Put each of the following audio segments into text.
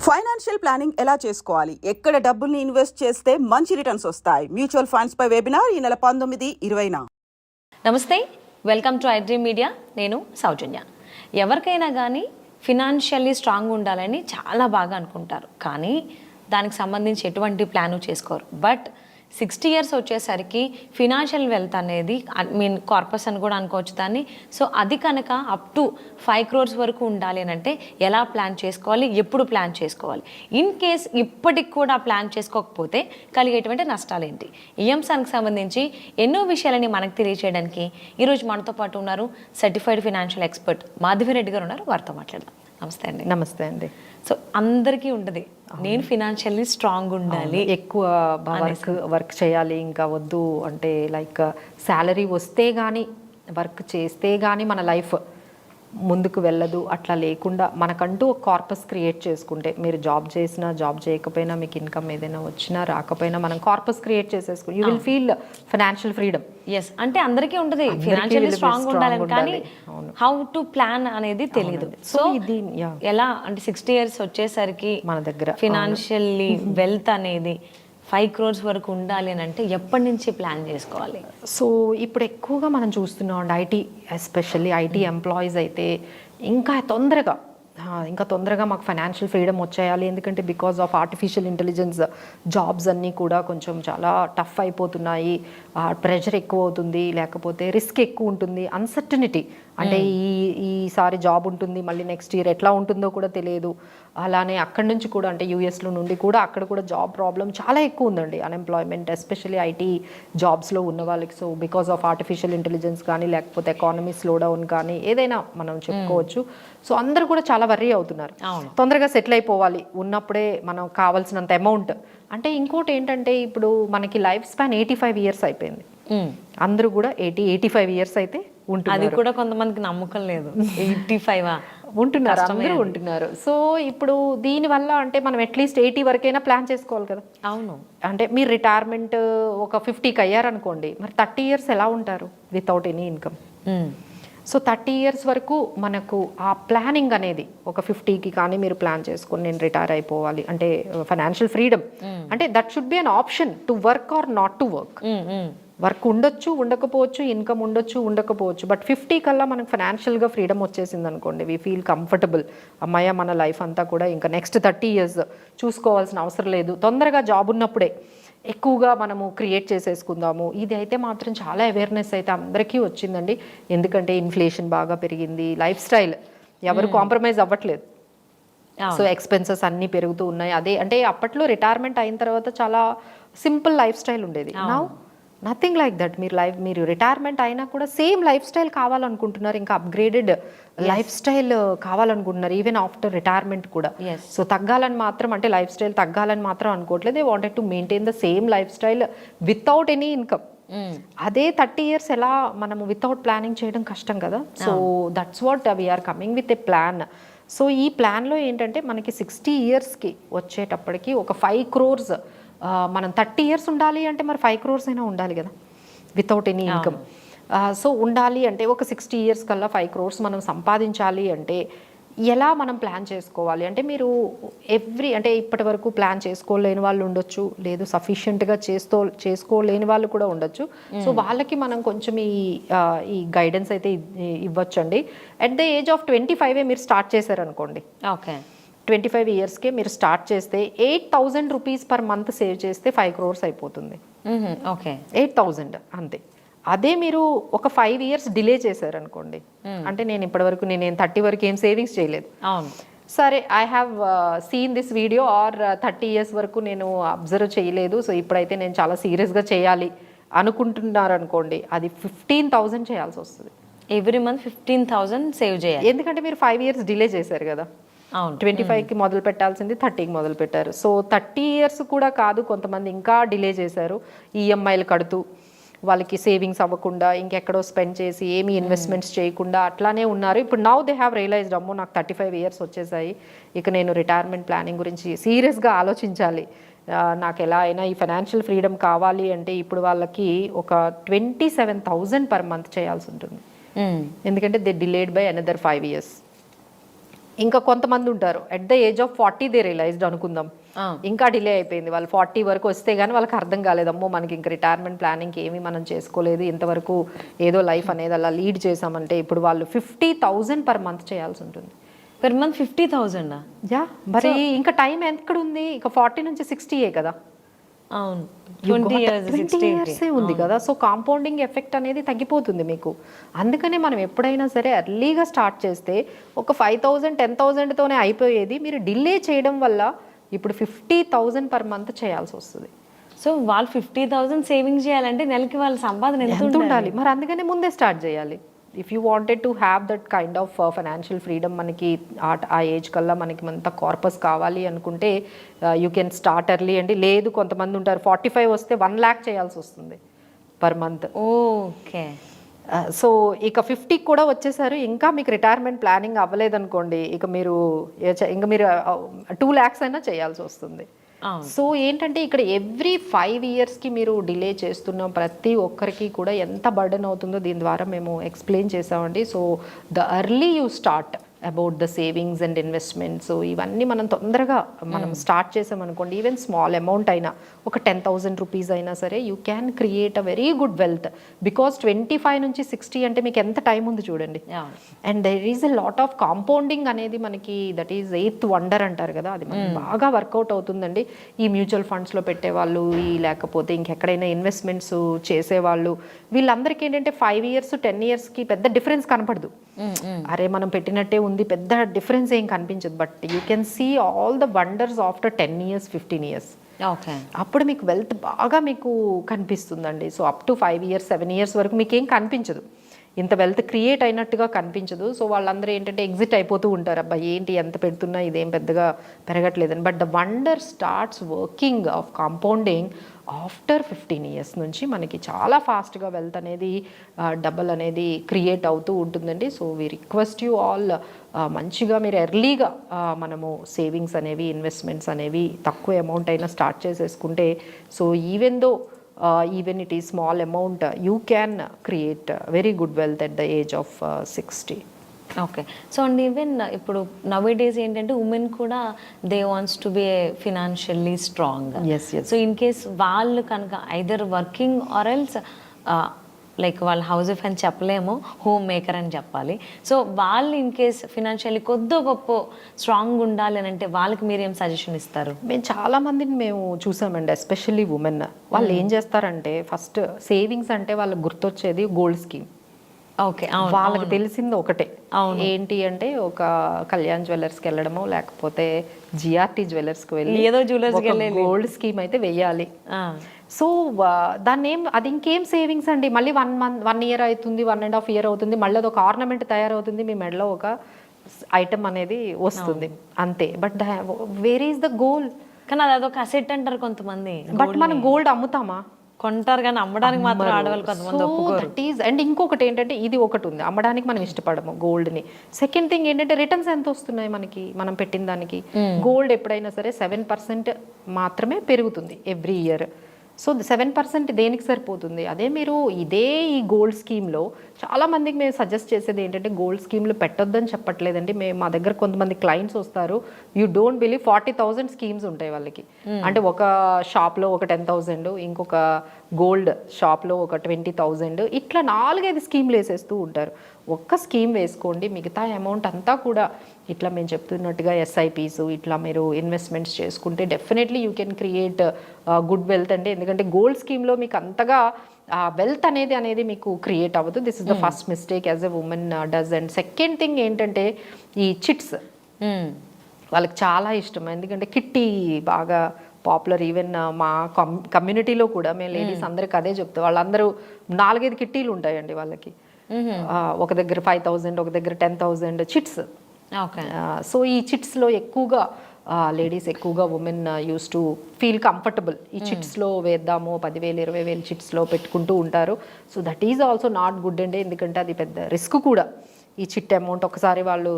Financial planning ఎలా చేసుకోవాలి, ఎక్కడ డబ్బుల్ని ఇన్వెస్ట్ చేస్తే మంచి రిటర్న్స్ వస్తాయి, మ్యూచువల్ ఫండ్స్ పై వెబినార్ ఈ నెల 19-20న. నమస్తే, వెల్కమ్ టు ఐడ్రీమ్ మీడియా. నేను సౌజన్య. ఎవరికైనా కానీ ఫినాన్షియల్లీ స్ట్రాంగ్ ఉండాలని చాలా బాగా అనుకుంటారు, కానీ దానికి సంబంధించి ఎటువంటి ప్లాను చేసుకోరు. బట్ 60 years వచ్చేసరికి ఫినాన్షియల్ వెల్త్ అనేది కార్పస్ అని కూడా అనుకోవచ్చు దాన్ని. సో అది కనుక అప్ టు 5 crores వరకు ఉండాలి అని అంటే ఎలా ప్లాన్ చేసుకోవాలి, ఎప్పుడు ప్లాన్ చేసుకోవాలి, ఇన్ కేస్ ఇప్పటికి కూడా ప్లాన్ చేసుకోకపోతే కలిగేటువంటి నష్టాలు ఏంటి, ఈ అంశానికి సంబంధించి ఎన్నో విషయాలని మనకు తెలియజేయడానికి ఈరోజు మనతో పాటు ఉన్నారు సర్టిఫైడ్ ఫినాన్షియల్ ఎక్స్పర్ట్ మాధవిరెడ్డి గారు ఉన్నారు. వారితో మాట్లాడదాం. నమస్తే అండి. నమస్తే అండి. సో అందరికీ ఉంటుంది, నేను ఫినాన్షియల్లీ స్ట్రాంగ్ ఉండాలి, ఎక్కువ వర్క్ చేయాలి, ఇంకా వద్దు అంటే లైక్ శాలరీ వస్తే కానీ వర్క్ చేస్తే కానీ మన లైఫ్ ముందుకు వెళ్ళదు. అట్లా లేకుండా మనకంటూ ఒక కార్పస్ క్రియేట్ చేసుకుంటే, మీరు జాబ్ చేసినా జాబ్ చేయకపోయినా మీకు ఇన్కమ్ ఏదైనా వచ్చినా రాకపోయినా మనం కార్పస్ క్రియేట్ చేసేసుకుని you will feel financial freedom. Yes, అంటే అందరికీ ఉంటుంది ఫినాన్షియల్లీ స్ట్రాంగ్ ఉండాలని, కానీ హౌ టు ప్లాన్ అనేది తెలియదు. సో ఇది ఎలా అంటే 60 years వచ్చేసరికి మన దగ్గర ఫినాన్షియల్లీ వెల్త్ అనేది 5 crores వరకు ఉండాలి అని అంటే ఎప్పటి నుంచి ప్లాన్ చేసుకోవాలి? సో ఇప్పుడు ఎక్కువగా మనం చూస్తున్నాం అండి, ఐటీ ఎస్పెషల్లీ ఐటీ ఎంప్లాయీస్ అయితే ఇంకా తొందరగా మాకు ఫైనాన్షియల్ ఫ్రీడమ్ వచ్చేయాలి. ఎందుకంటే because of artificial intelligence jobs అన్నీ కూడా కొంచెం చాలా టఫ్ అయిపోతున్నాయి, ప్రెషర్ ఎక్కువ అవుతుంది, లేకపోతే రిస్క్ ఎక్కువ ఉంటుంది, అన్సర్టనిటీ అంటే ఈసారి జాబ్ ఉంటుంది, మళ్ళీ నెక్స్ట్ ఇయర్ ఎట్లా ఉంటుందో కూడా తెలియదు. అలానే అక్కడి నుంచి కూడా అంటే యూఎస్లో నుండి కూడా అక్కడ కూడా జాబ్ ప్రాబ్లం చాలా ఎక్కువ ఉందండి, అన్ఎంప్లాయ్మెంట్ ఎస్పెషల్లీ ఐటీ జాబ్స్లో ఉన్న వాళ్ళకి. So because of artificial intelligence కానీ లేకపోతే ఎకానమీ స్లో డౌన్ కానీ ఏదైనా మనం చెప్పుకోవచ్చు. సో అందరూ కూడా చాలా వర్రీ అవుతున్నారు, తొందరగా సెటిల్ అయిపోవాలి, ఉన్నప్పుడే మనం కావాల్సినంత అమౌంట్. అంటే ఇంకోటి ఏంటంటే ఇప్పుడు మనకి లైఫ్ స్పాన్ 85 years అయిపోయింది, అందరూ కూడా 85 years అయితే ఉంటుంది. అది కూడా కొంతమందికి నమ్మకం లేదు, 85 ఉంటున్నారు, అందరూ ఉంటున్నారు. సో ఇప్పుడు దీనివల్ల అంటే మనం అట్లీస్ట్ 80 వరకైనా ప్లాన్ చేసుకోవాలి కదా. అవును, అంటే మీరు రిటైర్మెంట్ ఒక 50కి అయ్యారనుకోండి, మరి 30 years ఎలా ఉంటారు without any income? So 30 years వరకు మనకు ఆ ప్లానింగ్ అనేది ఒక 50కి కానీ మీరు ప్లాన్ చేసుకొని నేను రిటైర్ అయిపోవాలి అంటే ఫైనాన్షియల్ ఫ్రీడమ్ అంటే that should be an option to work or not to work. Work ఉండొచ్చు, ఉండకపోవచ్చు, ఇన్కమ్ ఉండొచ్చు, ఉండకపోవచ్చు, బట్ 50 కల్లా మనకు ఫైనాన్షియల్గా ఫ్రీడమ్ వచ్చేసింది అనుకోండి, వీ ఫీల్ కంఫర్టబుల్. అమ్మాయ మన లైఫ్ అంతా కూడా ఇంకా నెక్స్ట్ 30 years చూసుకోవాల్సిన అవసరం లేదు, తొందరగా జాబ్ ఉన్నప్పుడే ఎక్కువగా మనము క్రియేట్ చేసేసుకుందాము. ఇది అయితే మాత్రం చాలా అవేర్నెస్ అయితే అందరికీ వచ్చిందండి, ఎందుకంటే ఇన్ఫ్లేషన్ బాగా పెరిగింది, లైఫ్ స్టైల్ ఎవరు కాంప్రమైజ్ అవ్వట్లేదు. సో ఎక్స్పెన్సెస్ అన్నీ పెరుగుతూ ఉన్నాయి. అదే అంటే అప్పట్లో రిటైర్మెంట్ అయిన తర్వాత చాలా సింపుల్ లైఫ్ స్టైల్ ఉండేది, నౌ నథింగ్ లైక్ దట్. మీరు రిటైర్మెంట్ అయినా కూడా సేమ్ లైఫ్ స్టైల్ కావాలనుకుంటున్నారు, ఇంకా అప్గ్రేడెడ్ లైఫ్ స్టైల్ కావాలనుకుంటున్నారు ఈవెన్ ఆఫ్టర్ రిటైర్మెంట్ కూడా. సో తగ్గాలని మాత్రం అంటే లైఫ్ స్టైల్ తగ్గాలని మాత్రం అనుకోవట్లేదు, they wanted to maintain the same lifestyle without any income. అదే 30 years ఎలా మనము వితౌట్ ప్లానింగ్ చేయడం కష్టం కదా. So that's what we're coming with a plan. So ఈ ప్లాన్లో ఏంటంటే మనకి 60 yearsకి వచ్చేటప్పటికి ఒక 5 crores మనం 30 years ఉండాలి అంటే మరి 5 crores అయినా ఉండాలి కదా వితౌట్ ఎనీ ఇన్కమ్. సో ఉండాలి అంటే ఒక 60 years కల్లా 5 crores మనం సంపాదించాలి అంటే ఎలా మనం ప్లాన్ చేసుకోవాలి అంటే మీరు అంటే ఇప్పటి వరకు ప్లాన్ చేసుకోలేని వాళ్ళు ఉండొచ్చు, లేదు సఫిషియెంట్గా చేసుకోలేని వాళ్ళు కూడా ఉండొచ్చు. సో వాళ్ళకి మనం కొంచెం ఈ గైడెన్స్ అయితే ఇవ్వచ్చండి. అట్ ద ఏజ్ ఆఫ్ 25 మీరు స్టార్ట్ చేశారనుకోండి, ఓకే 25 yearsకే మీరు స్టార్ట్ చేస్తే 8,000 rupees per month సేవ్ చేస్తే 5 crores అయిపోతుంది. ఓకే 8,000 అంతే. అదే మీరు ఒక 5 years డిలే చేశారనుకోండి, అంటే నేను ఇప్పటివరకు నేను 30 వరకు ఏం సేవింగ్స్ చేయలేదు, సరే I have seen this video or 30 years వరకు నేను అబ్జర్వ్ చేయలేదు, సో ఇప్పుడైతే నేను చాలా సీరియస్గా చేయాలి అనుకుంటున్నారు అనుకోండి, అది 15,000 చేయాల్సి వస్తుంది. ఎవ్రీ మంత్ 15,000 సేవ్ చేయాలి, ఎందుకంటే మీరు 5 years డిలే చేశారు కదా. 25కి మొదలు పెట్టాల్సింది 30కి మొదలు పెట్టారు. సో 30 years కూడా కాదు, కొంతమంది ఇంకా డిలే చేశారు, ఈఎంఐలు కడుతూ వాళ్ళకి సేవింగ్స్ అవ్వకుండా ఇంకెక్కడో స్పెండ్ చేసి ఏమీ ఇన్వెస్ట్మెంట్స్ చేయకుండా అట్లానే ఉన్నారు. ఇప్పుడు నౌ దే హ్యావ్ రియలైజ్డ్, అమ్మో నాకు 35 years వచ్చేసాయి, ఇక నేను రిటైర్మెంట్ ప్లానింగ్ గురించి సీరియస్గా ఆలోచించాలి, నాకు ఎలా అయినా ఈ ఫైనాన్షియల్ ఫ్రీడమ్ కావాలి అంటే ఇప్పుడు వాళ్ళకి ఒక 27,000 per month చేయాల్సి ఉంటుంది, ఎందుకంటే they delayed by another 5 years. ఇంకా కొంతమంది ఉంటారు at the age of 40 they realised అనుకుందాం, ఇంకా డిలే అయిపోయింది, వాళ్ళు 40 వరకు వస్తే కానీ వాళ్ళకి అర్థం కాలేదమ్మో మనకి ఇంకా రిటైర్మెంట్ ప్లానింగ్కి ఏమీ మనం చేసుకోలేదు, ఇంతవరకు ఏదో లైఫ్ అనేది అలా లీడ్ చేసామంటే ఇప్పుడు వాళ్ళు 50,000 పర్ మంత్ చేయాల్సి ఉంటుంది. Per month 50,000? యా, మరి ఇంకా టైం ఎక్కడ ఉంది, ఇక 40 నుంచి 60 కదా. అవును, 20 years ఉంది కదా. సో కాంపౌండింగ్ ఎఫెక్ట్ అనేది తగ్గిపోతుంది మీకు. అందుకనే మనం ఎప్పుడైనా సరే ఎర్లీగా స్టార్ట్ చేస్తే ఒక 5,000 10,000తోనే అయిపోయేది, మీరు డిలే చేయడం వల్ల ఇప్పుడు 50,000 పర్ మంత్ చేయాల్సి వస్తుంది. సో వాళ్ళు 50,000 సేవింగ్ చేయాలంటే నెలకి వాళ్ళ సంపాదన ఎంత ఉండాలి? మరి అందుకనే ముందే స్టార్ట్ చేయాలి. If you wanted to have that kind of financial freedom, మనకి ఆ ఏజ్ కల్లా మనకి అంత కార్పస్ కావాలి అనుకుంటే యూ కెన్ స్టార్ట్ ఎర్లీ అండి. లేదు కొంతమంది ఉంటారు 45 వస్తే 1 lakh చేయాల్సి వస్తుంది పర్ మంత్. ఓకే. సో ఇక 50 కూడా వచ్చేసారు, ఇంకా మీకు రిటైర్మెంట్ ప్లానింగ్ అవ్వలేదనుకోండి, ఇక మీరు 2 lakhs అయినా చేయాల్సి వస్తుంది. సో ఏంటంటే ఇక్కడ ఎవ్రీ 5 yearsకి మీరు డిలే చేస్తున్న ప్రతి ఒక్కరికి కూడా ఎంత బర్డెన్ అవుతుందో దీని ద్వారా మేము ఎక్స్ప్లెయిన్ చేసామండి. So the early you start about the savings and investments, ఇవన్నీ మనం తొందరగా మనం స్టార్ట్ చేసామనుకోండి, ఈవెన్ స్మాల్ అమౌంట్ అయినా ఒక 10,000 రూపీస్ అయినా సరే you can create a very good wealth. Because 25 నుంచి 60 అంటే మీకు ఎంత టైం ఉంది చూడండి. And there is a lot of compounding అనేది మనకి, దట్ ఈజ్ 8th వండర్ అంటారు కదా, అది మనకి బాగా వర్కౌట్ అవుతుందండి. ఈ మ్యూచువల్ ఫండ్స్లో పెట్టేవాళ్ళు, లేకపోతే ఇంకెక్కడైనా ఇన్వెస్ట్మెంట్స్ చేసేవాళ్ళు, వీళ్ళందరికీ ఏంటంటే 5 years 10 yearsకి పెద్ద డిఫరెన్స్ కనపడదు. అరే మనం పెట్టినట్టే ఉంది, పెద్ద డిఫరెన్స్ ఏం కనిపించదు. But you can see all the wonders after 10 years 15 years. Okay, అప్పుడు మీకు వెల్త్ బాగా మీకు కనిపిస్తుందండి. So up to 5 years 7 years వరకు మీకు ఏం కనిపించదు, ఇంత వెల్త్ క్రియేట్ అయినట్టుగా కనిపించదు. సో వాళ్ళందరూ ఏంటంటే ఎగ్జిట్ అయిపోతూ ఉంటారు, అబ్బా ఏంటి ఎంత పెడుతున్నా ఇదేం పెద్దగా పెరగట్లేదని. But the wonder starts working of compounding after 15 years నుంచి మనకి చాలా ఫాస్ట్గా వెల్త్ అనేది డబల్ అనేది క్రియేట్ అవుతూ ఉంటుందండి. So we request you all మంచిగా మీరు ఎర్లీగా మనము సేవింగ్స్ అనేవి ఇన్వెస్ట్మెంట్స్ అనేవి తక్కువ అమౌంట్ అయినా స్టార్ట్ చేసేసుకుంటే, so even it is small amount, you can create very good wealth at the age of 60. Okay. So and even ఇప్పుడు నవ్ డేస్ ఏంటంటే ఉమెన్ కూడా they wants to be financially strong. So in case వాళ్ళు కనుక either working or else like వాళ్ళు house wife అని చెప్పలేము, home maker అని చెప్పాలి. సో వాళ్ళు ఇన్ కేస్ ఫినాన్షియల్లీ కొద్ది గొప్ప స్ట్రాంగ్ ఉండాలి అని అంటే వాళ్ళకి మీరు ఏం సజెషన్ ఇస్తారు? మేము చాలా మందిని మేము చూసామండి, ఎస్పెషల్లీ ఉమెన్. వాళ్ళు ఏం చేస్తారంటే ఫస్ట్ సేవింగ్స్ అంటే వాళ్ళకి గుర్తొచ్చేది గోల్డ్ స్కీమ్. ఓకే, వాళ్ళకి తెలిసింది ఒకటే, ఏంటి అంటే ఒక కళ్యాణ్ జ్యువెలర్స్కి వెళ్ళడమో లేకపోతే జిఆర్టీ జ్యువెలర్స్కి వెళ్ళి ఏదో జ్యువెలర్స్కి వెళ్ళి గోల్డ్ స్కీమ్ అయితే వెయ్యాలి. సో దాన్ని అది ఇంకేం సేవింగ్స్ అండి, మళ్ళీ 1 year అవుతుంది, 1.5 year అవుతుంది, మళ్ళీ అది ఒక ఆర్నమెంట్ తయారవుతుంది, మీ మెడలో ఒక ఐటమ్ అనేది వస్తుంది అంతే. But where is the goal? కానీ అది అదొక అసెట్ అంటారు కొంతమంది. బట్ మనం గోల్డ్ అమ్ముతామా? కొంటారు కానీ అమ్మడానికి మాత్రం ఆడవాళ్ళు కొంతమంది ఒప్పుకోరు. అండ్ ఇంకొకటి ఏంటంటే ఇది ఒకటి ఉంది, అమ్మడానికి మనం ఇష్టపడము గోల్డ్ని. సెకండ్ థింగ్ ఏంటంటే రిటర్న్స్ ఎంత వస్తున్నాయి మనకి మనం పెట్టిన దానికి. గోల్డ్ ఎప్పుడైనా సరే 7% మాత్రమే పెరుగుతుంది ఎవ్రీ ఇయర్. సో 7% దేనికి సరిపోతుంది? అదే మీరు ఈ గోల్డ్ స్కీమ్లో చాలా మందికి మేము సజెస్ట్ చేసేది ఏంటంటే గోల్డ్ స్కీమ్లో పెట్టొద్దని చెప్పట్లేదండి. మా దగ్గర కొంతమంది క్లయింట్స్ వస్తారు, యూ డోంట్ బిలీవ్ 40,000 స్కీమ్స్ ఉంటాయి వాళ్ళకి. అంటే ఒక షాప్లో ఒక 10,000, ఇంకొక గోల్డ్ షాప్లో ఒక 20,000, ఇట్లా 4-5 స్కీమ్లు వేసేస్తూ ఉంటారు. ఒక్క స్కీమ్ వేసుకోండి, మిగతా అమౌంట్ అంతా కూడా ఇట్లా మేము చెప్తున్నట్టుగా ఎస్ఐపీస్ ఇట్లా మీరు ఇన్వెస్ట్మెంట్స్ చేసుకుంటే definitely you can create good wealth అండి. ఎందుకంటే గోల్డ్ స్కీమ్లో మీకు అంతగా వెల్త్ అనేది మీకు క్రియేట్ అవ్వదు. This is the first mistake as a women does. And second thing ఏంటంటే ఈ చిట్స్ వాళ్ళకి చాలా ఇష్టం, ఎందుకంటే కిట్టి బాగా పాపులర్. ఈవెన్ మా కమ్యూనిటీలో కూడా మేము లేడీస్ అందరికి అదే చెప్తాం, వాళ్ళందరూ 4-5 కిట్టీలు ఉంటాయండి వాళ్ళకి. ఒక దగ్గర 5,000, ఒక దగ్గర 10,000 చిట్స్. సో ఈ చిట్స్లో ఎక్కువగా లేడీస్ ఎక్కువగా women use to feel comfortable, ఈ చిట్స్లో వేద్దాము 10,000 20,000 చిట్స్లో పెట్టుకుంటూ ఉంటారు. So that is also not good అండి, ఎందుకంటే అది పెద్ద రిస్క్ కూడా. ఈ చిట్ అమౌంట్ ఒకసారి వాళ్ళు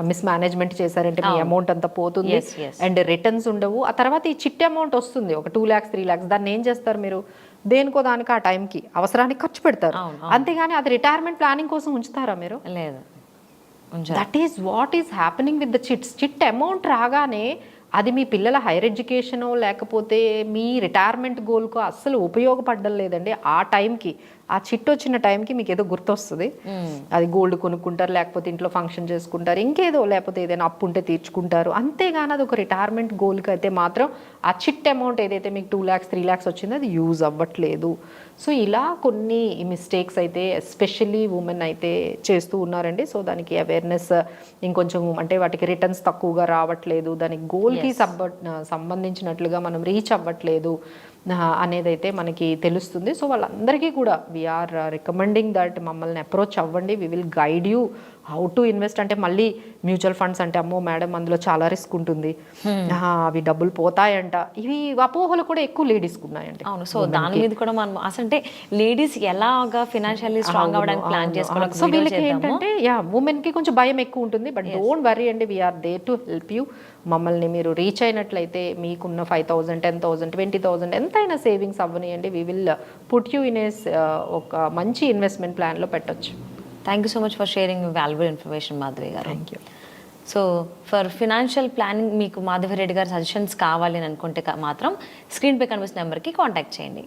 మిస్ మేనేజ్మెంట్ చేశారంటే మీ అమౌంట్ అంతా పోతుంది అండ్ రిటర్న్స్ ఉండవు. ఆ తర్వాత ఈ చిట్ అమౌంట్ వస్తుంది ఒక 2 lakhs 3 lakhs, దాన్ని ఏం చేస్తారు మీరు? దేనికో దానికి ఆ టైంకి అవసరానికి ఖర్చు పెడతారు, అంతేగాని అది రిటైర్మెంట్ ప్లానింగ్ కోసం ఉంచుతారా మీరు? లేదు. That is what is happening with the chits. Chit amount రాగానే అది మీ పిల్లల హైయర్ ఎడ్యుకేషనో లేకపోతే మీ రిటైర్మెంట్ గోల్కో అస్సలు ఉపయోగపడడం లేదండి. ఆ టైంకి ఆ చిట్ వచ్చిన టైంకి మీకు ఏదో గుర్తొస్తుంది, అది గోల్డ్ కొనుక్కుంటారు, లేకపోతే ఇంట్లో ఫంక్షన్ చేసుకుంటారు, ఇంకేదో, లేకపోతే ఏదైనా అప్పు ఉంటే తీర్చుకుంటారు. అంతేగాని అది ఒక రిటైర్మెంట్ గోల్కి అయితే మాత్రం ఆ చిట్ అమౌంట్ ఏదైతే మీకు 2 lakhs 3 lakhs వచ్చిందో అది యూజ్ అవ్వట్లేదు. సో ఇలా కొన్ని మిస్టేక్స్ అయితే ఎస్పెషల్లీ ఉమెన్ అయితే చేస్తూ ఉన్నారండి. సో దానికి అవేర్నెస్ ఇంకొంచెం, అంటే వాటికి రిటర్న్స్ తక్కువగా రావట్లేదు, దానికి గోల్కి సంబంధించినట్లుగా మనం రీచ్ అవ్వట్లేదు అనేది అయితే మనకి తెలుస్తుంది. సో వాళ్ళందరికీ కూడా వీఆర్ రికమెండింగ్ దట్ మమ్మల్ని అప్రోచ్ అవ్వండి, we will guide you how to invest. అంటే మళ్ళీ మ్యూచువల్ ఫండ్స్ అంటే అమ్మో మేడం అందులో చాలా రిస్క్ ఉంటుంది, అవి డబ్బులు పోతాయంట, ఇవి అపోహలు కూడా ఎక్కువ లేడీస్కి ఉన్నాయండి. అవును. సో దాని మీద కూడా మనం అసలు అంటే లేడీస్ ఎలాగా ఫినాన్షియల్లీ స్ట్రాంగ్ అవ్వడానికి ప్లాన్ చేసుకోవాలి. సో వీళ్ళకి ఏంటంటే ఉమెన్కి కొంచెం భయం ఎక్కువ ఉంటుంది. బట్ డోంట్ వరీ అండి, we are there to help you. మమ్మల్ని మీరు రీచ్ అయినట్లయితే మీకున్న 5,000 10,000 20,000 ఎంతైనా సేవింగ్స్ అవ్వనియండి. We will put you in ఒక మంచి ఇన్వెస్ట్మెంట్ ప్లాన్లో పెట్టొచ్చు. Thank you so much for sharing valuable information Madhavi గారు. Thank you. So for financial planning మీకు మాధవి రెడ్డి గారి సజెషన్స్ కావాలి అని అనుకుంటే మాత్రం స్క్రీన్పై కనిపిస్తున్న నెంబర్కి కాంటాక్ట్ చేయండి.